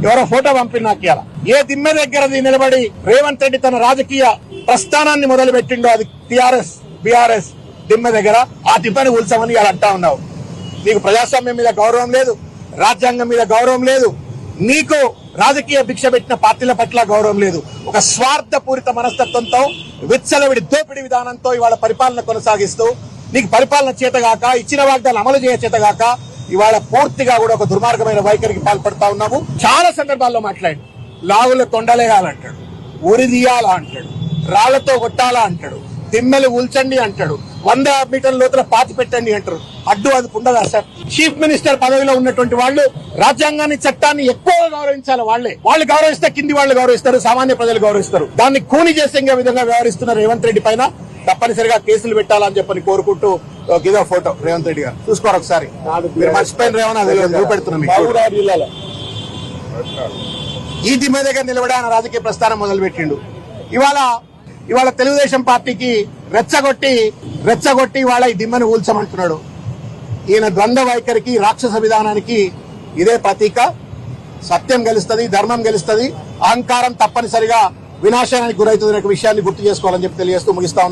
ఎవరో ఫోటో పంపి నాకు ఇవ్వాలి. ఏ దిమ్మె దగ్గర నిలబడి రేవంత్ రెడ్డి తన రాజకీయ ప్రస్థానాన్ని మొదలు పెట్టిండో అది టిఆర్ఎస్ బీఆర్ఎస్ దిమ్మె దగ్గర ఆ దిమ్మని కూల్చామని ఇలా అంటా ఉన్నావు. నీకు ప్రజాస్వామ్యం మీద గౌరవం లేదు, రాజ్యాంగం మీద గౌరవం లేదు, నీకు రాజకీయ భిక్ష పెట్టిన పార్టీల పట్ల గౌరవం లేదు. ఒక స్వార్థపూరిత మనస్తత్వంతో విచ్చలవిడి దోపిడీ విధానంతో ఇవాళ పరిపాలన కొనసాగిస్తూ నీకు పరిపాలన చేతగాక, ఇచ్చిన వాగ్దానాలు అమలు చేయ చేతగాక ఇవాళ పూర్తిగా కూడా ఒక దుర్మార్గమైన వైఖరికి పాల్పడతా ఉన్నాము. చాలా సందర్భాల్లో మాట్లాడి లాగుల తొండలేయాలంటాడు, ఉరి తీయాలా అంటాడు, రాళ్లతో కొట్టాలా అంటాడు, దిమ్మెలు ఉల్చండి అంటాడు, 100 మీటర్ల లోతుల పాతి పెట్టండి అంటారు. అడ్డు అది ఉండదా సార్? చీఫ్ మినిస్టర్ పదవిలో ఉన్నటువంటి వాళ్ళు రాజ్యాంగాన్ని చట్టాన్ని ఎక్కువగా గౌరవించాలి. వాళ్ళు గౌరవిస్తే కింది వాళ్ళు గౌరవిస్తారు, సామాన్య ప్రజలు గౌరవిస్తారు. దాన్ని కూని చేసే విధంగా వ్యవహరిస్తున్న రేవంత్ రెడ్డి పైన తప్పనిసరిగా కేసులు పెట్టాలని చెప్పని కోరుకుంటూ ఇదో ఫోటో రేవంత్ రెడ్డి గారు చూసుకోరు ఒకసారి. మీరు మర్చిపోయిన రేవంత్ చూపెడుతున్నాం. ఈ దిమ్మె దగ్గర నిలబడి ఆయన రాజకీయ ప్రస్థానం మొదలుపెట్టిండు. ఇవాళ తెలుగుదేశం పార్టీకి రెచ్చగొట్టి ఇవాళ ఈ దిమ్మని ఊల్చమంటున్నాడు. ఈయన ద్వంద్వ వైఖరికి, రాక్షస విధానానికి ఇదే ప్రతీక. సత్యం గెలుస్తుంది, ధర్మం గెలుస్తుంది, అహంకారం తప్పనిసరిగా వినాశనానికి గురవుతుంది అనే విషయాన్ని గుర్తు చేసుకోవాలని చెప్పి తెలియజేస్తూ ముగిస్తా ఉన్నాం.